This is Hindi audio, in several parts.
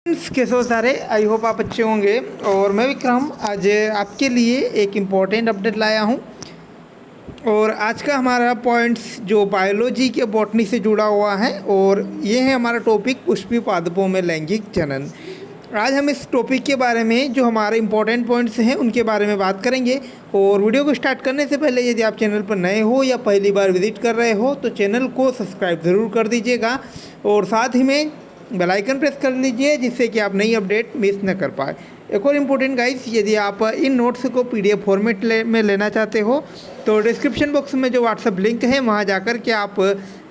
कैसे हो सारे। आई होप आप अच्छे होंगे। और मैं विक्रम आज आपके लिए एक इम्पॉर्टेंट अपडेट लाया हूँ। और आज का हमारा पॉइंट्स जो बायोलॉजी के बॉटनी से जुड़ा हुआ है, और ये है हमारा टॉपिक पुष्पी पादपों में लैंगिक जनन। आज हम इस टॉपिक के बारे में जो हमारे इम्पोर्टेंट पॉइंट्स हैं उनके बारे में बात करेंगे। और वीडियो को स्टार्ट करने से पहले यदि आप चैनल पर नए हो या पहली बार विजिट कर रहे हो तो चैनल को सब्सक्राइब ज़रूर कर दीजिएगा और साथ ही में बेल आइकन प्रेस कर लीजिए जिससे कि आप नई अपडेट मिस न कर पाए। एक और इम्पोर्टेंट गाइस, यदि आप इन नोट्स को पीडीएफ फॉर्मेट में लेना चाहते हो तो डिस्क्रिप्शन बॉक्स में जो व्हाट्सअप लिंक है वहां जाकर के आप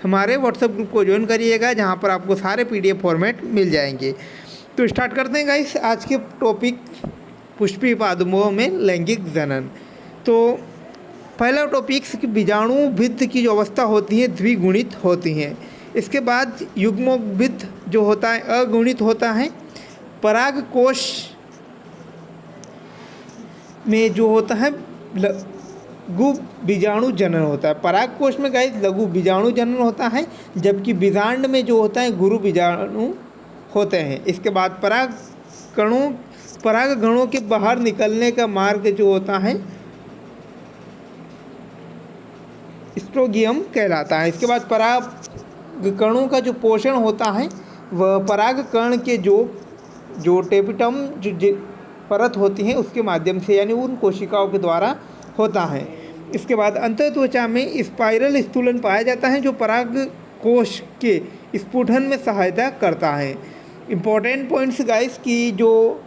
हमारे व्हाट्सअप ग्रुप को ज्वाइन करिएगा, जहां पर आपको सारे पीडीएफ फॉर्मेट मिल जाएंगे। तो स्टार्ट करते हैं गाइस आज के टॉपिक पुष्पी पादपों में लैंगिक जनन। तो पहला टॉपिक बीजाणु भित्त की जो अवस्था होती है द्विगुणित होती हैं। इसके बाद युग्मोद्भिद जो होता है अगुणित होता है। पराग कोश में जो होता है लघु बीजाणु जनन होता है। पराग कोश में गाइस लघु बीजाणु जनन होता है, जबकि बीजांड में जो होता है गुरु बीजाणु होते हैं। इसके बाद पराग गणों के बाहर निकलने का मार्ग जो होता है स्ट्रोगियम कहलाता है। इसके बाद पराग कणों का जो पोषण होता है वह पराग कण के जो टेपिटम जो परत होती है उसके माध्यम से यानी उन कोशिकाओं के द्वारा होता है। इसके बाद अंतःत्वचा में स्पाइरल स्थूलन पाया जाता है जो पराग कोश के स्फुटन में सहायता करता है। इम्पोर्टेंट पॉइंट्स गाइस की जो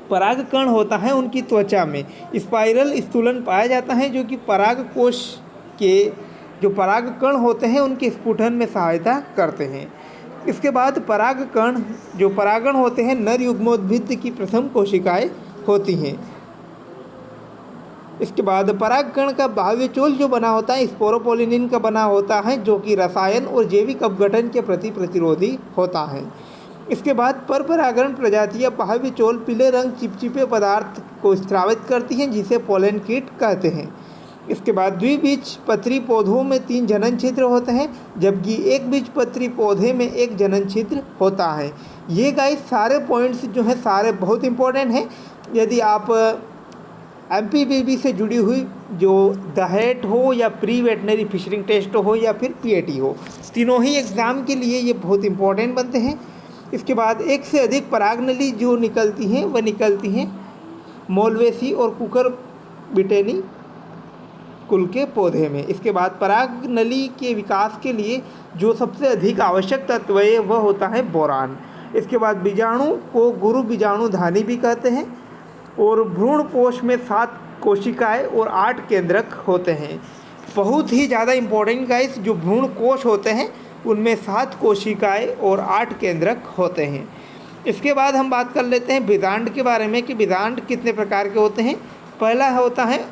पराग कण होता है उनकी त्वचा में स्पाइरल स्थूलन पाया जाता है जो कि पराग कोश के जो पराग कण होते हैं उनके स्फुटन में सहायता करते हैं। इसके बाद पराग कण जो परागण होते हैं नर युग्मोद्भिद की प्रथम कोशिकाएं होती हैं। इसके बाद पराग कण का बाह्य चोल जो बना होता है स्पोरोपोलिनिन का बना होता है जो कि रसायन और जैविक अपघटन के प्रति प्रतिरोधी होता है। इसके बाद परपरागण प्रजातियां बाह्य चोल पीले रंग चिपचिपे पदार्थ को स्रावित करती हैं जिसे पोलन कीट कहते हैं। इसके बाद द्विबीजपत्री पौधों में 3 जनन छिद्र होते हैं, जबकि एक बीजपत्री पौधे में 1 जनन छिद्र होता है। ये गाइस सारे पॉइंट्स जो हैं सारे बहुत इंपॉर्टेंट हैं। यदि आप एमपीबीबी से जुड़ी हुई जो दहेट हो या प्री वेटनरी फिशरिंग टेस्ट हो या फिर पीएटी हो, तीनों ही एग्ज़ाम के लिए ये बहुत इंपॉर्टेंट बनते हैं। इसके बाद एक से अधिक परागनली जो निकलती हैं वह निकलती हैं मोलवेसी और कुकर बिटेनी कुल के पौधे में। इसके बाद पराग नली के विकास के लिए जो सबसे अधिक आवश्यक तत्व है वह होता है बोरान। इसके बाद बीजाणु को गुरु बीजाणुधानी भी कहते हैं। और भ्रूण कोश में 7 कोशिकाएं और 8 केंद्रक होते हैं। बहुत ही ज़्यादा इम्पोर्टेंट गाइस, जो भ्रूण कोश होते हैं उनमें 7 कोशिकाएं और 8 केंद्रक होते हैं। इसके बाद हम बात कर लेते हैं बीजांड के बारे में कि बीजांड कितने प्रकार के होते हैं। पहला होता है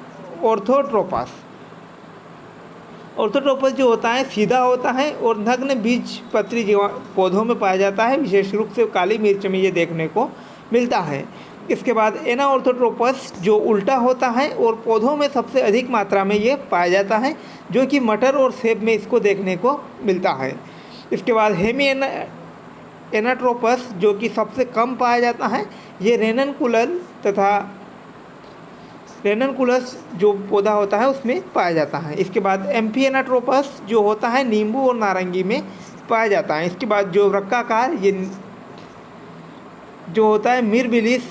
ऑर्थोट्रोपस। ऑर्थोट्रोपस जो होता है सीधा होता है और नग्न बीजपत्री पौधों में पाया जाता है, विशेष रूप से काली मिर्च में ये देखने को मिलता है। इसके बाद एनाऑर्थोट्रोपस जो उल्टा होता है और पौधों में सबसे अधिक मात्रा में ये पाया जाता है, जो कि मटर और सेब में इसको देखने को मिलता है। इसके बाद हेमी एनाट्रोपस जो कि सबसे कम पाया जाता है, ये रेननकुलस जो पौधा होता है उसमें पाया जाता है। इसके बाद एम्फिएनाट्रोपस जो होता है नींबू और नारंगी में पाया जाता है। इसके बाद जो वृक्काकार ये जो होता है मिरबिलिस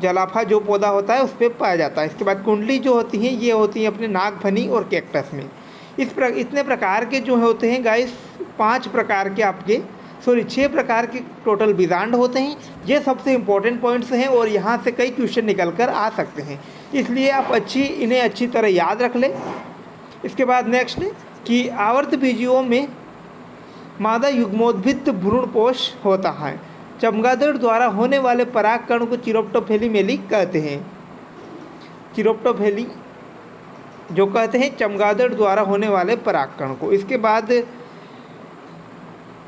जलाफा जो पौधा होता है उस पर पाया जाता है। इसके बाद कुंडली जो होती हैं ये होती हैं अपने नागफनी और कैक्टस में। इतने प्रकार के जो होते हैं गाइस 6 प्रकार के टोटल बीजांड होते हैं। ये सबसे इम्पोर्टेंट पॉइंट्स हैं और यहाँ से कई क्वेश्चन निकल कर आ सकते हैं, इसलिए आप इन्हें अच्छी तरह याद रख लें। इसके बाद नेक्स्ट कि आवर्त बीजियों में मादा युग्मोद्भिद भ्रूणपोष होता है। चमगादड़ द्वारा होने वाले परागकण को चिरोप्टोफेली कहते हैं। चिरोप्टोफेली जो कहते हैं चमगादड़ द्वारा होने वाले परागकण को। इसके बाद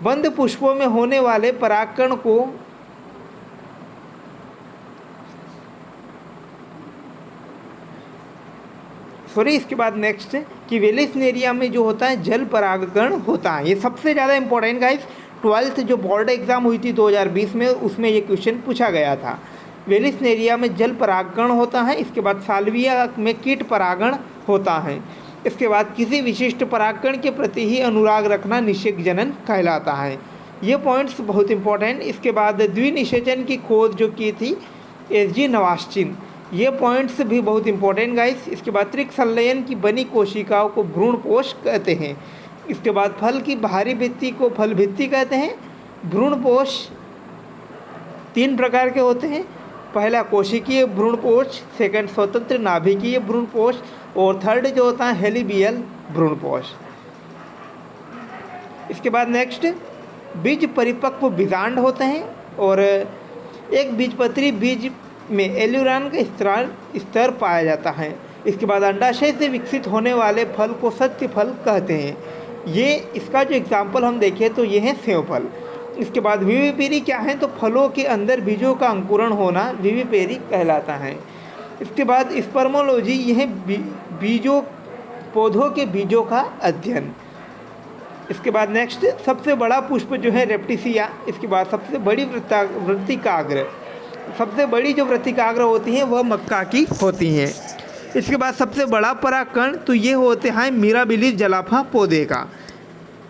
बंद पुष्पों में होने वाले परागकण को इसके बाद नेक्स्ट कि वेलिस्नेरिया में जो होता है जल परागकण होता है। ये सबसे ज़्यादा इंपॉर्टेंट गाइस 12th जो बोर्ड एग्ज़ाम हुई थी 2020 में, उसमें ये क्वेश्चन पूछा गया था। वेलिस्नेरिया में जल परागण होता है। इसके बाद साल्विया में कीट परागण होता है। इसके बाद किसी विशिष्ट परागण के प्रति ही अनुराग रखना निषेक जनन कहलाता है। ये पॉइंट्स बहुत इंपॉर्टेंट। इसके बाद द्विनिषेचन की खोज जो की थी एस.जी. नवाश्चिन, ये पॉइंट्स भी बहुत इंपॉर्टेंट गाइस। इसके बाद त्रिक संलयन की बनी कोशिकाओं को भ्रूणपोष कहते हैं। इसके बाद फल की बाहरी भित्ति को फल भित्ति कहते हैं। भ्रूणपोष 3 प्रकार के होते हैं। पहला कोशिकीय भ्रूणपोष, सेकंड स्वतंत्र नाभिकीय भ्रूणपोष और थर्ड जो होता है हेलिबियल भ्रूणपोष। इसके बाद नेक्स्ट बीज परिपक्व बीजांड होते हैं और एक बीजपत्री बीज में एल्यूरान का स्तर पाया जाता है। इसके बाद अंडाशय से विकसित होने वाले फल को सत्य फल कहते हैं। ये इसका जो एग्जाम्पल हम देखें तो ये है सेव फल। इसके बाद विविपेरी क्या है, तो फलों के अंदर बीजों का अंकुरण होना विविपेरी कहलाता है। इसके बाद स्पर्मोलॉजी, यह बीजों पौधों के बीजों का अध्ययन। इसके बाद नेक्स्ट सबसे बड़ा पुष्प जो है रेप्टिसिया। इसके बाद सबसे बड़ी वृत्तिकाग्र, सबसे बड़ी जो वृत्तिकाग्र होती हैं वह मक्का की होती हैं। इसके बाद सबसे बड़ा परागकण तो ये होते हैं मिराबिलिस जलाफा पौधे का।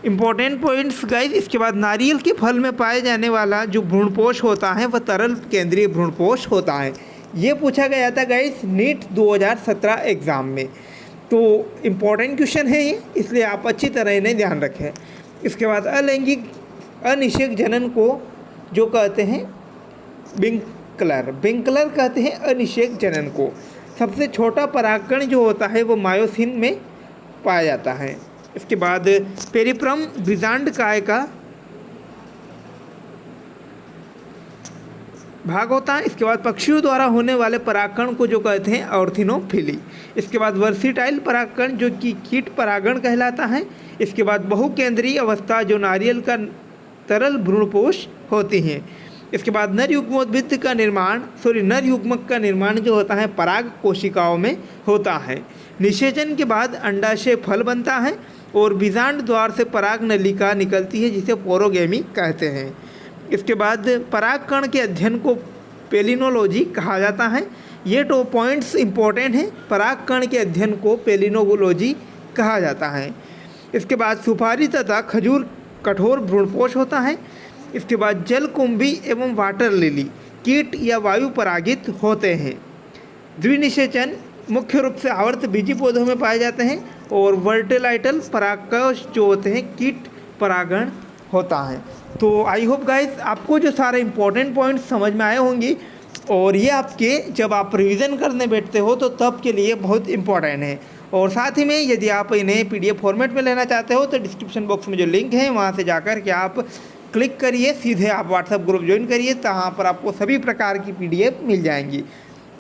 Important points guys. इसके बाद नारियल के फल में पाए जाने वाला जो भ्रूणपोष होता है वह तरल केंद्रीय भ्रूणपोष होता है। ये पूछा गया था गाइस नीट 2017 एग्ज़ाम में, तो इम्पोर्टेंट क्वेश्चन है ये, इसलिए आप अच्छी तरह इन्हें ध्यान रखें। इसके बाद अलैंगिक अनिषेक जनन को जो कहते हैं बिंकलर कहते हैं अनिषेक जनन को। सबसे छोटा परागकण जो होता है वो मायोसिन में पाया जाता है। इसके बाद पेरिप्रम बीजांड काय का भाग होता है। इसके बाद पक्षियों द्वारा होने वाले परागकण को जो कहते हैं ऑर्थिनोफिली। इसके बाद वर्सिटाइल परागकण जो कि कीट परागण कहलाता है। इसके बाद बहुकेंद्रीय अवस्था जो नारियल का तरल भ्रूणपोष होती हैं। इसके बाद नर युग्मोद्भिद का नर युग्मक का निर्माण जो होता है पराग कोशिकाओं में होता है। निषेचन के बाद अंडाशय फल बनता है और बीजांड द्वार से पराग नलिका निकलती है जिसे पोरोगेमी कहते हैं। इसके बाद परागकण के अध्ययन को पेलिनोलॉजी कहा जाता है। ये 2 पॉइंट्स इंपॉर्टेंट हैं। परागकण के अध्ययन को पेलिनोलॉजी कहा जाता है। इसके बाद सुपारी तथा खजूर कठोर भ्रूणपोष होता है। इसके बाद जलकुंभी एवं वाटर लिली कीट या वायु परागित होते हैं। द्विनिषेचन मुख्य रूप से आवर्त बीजी पौधों में पाए जाते हैं और वर्टिलाइटल परागकोश जो होते हैं कीट परागण होता है। तो आई होप गाइस आपको जो सारे इंपॉर्टेंट पॉइंट्स समझ में आए होंगे और ये आपके जब आप रिवीजन करने बैठते हो तो तब के लिए बहुत इंपॉर्टेंट है। और साथ ही में यदि आप इन्हें PDF फॉर्मेट में लेना चाहते हो तो डिस्क्रिप्शन बॉक्स में जो लिंक है वहाँ से जाकर के आप क्लिक करिए, सीधे आप व्हाट्सएप ग्रुप ज्वाइन करिए, वहाँ पर आपको सभी प्रकार की PDF मिल जाएंगी।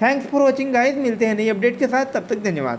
थैंक्स फॉर वॉचिंग गाइस, मिलते हैं नई अपडेट के साथ, तब तक धन्यवाद।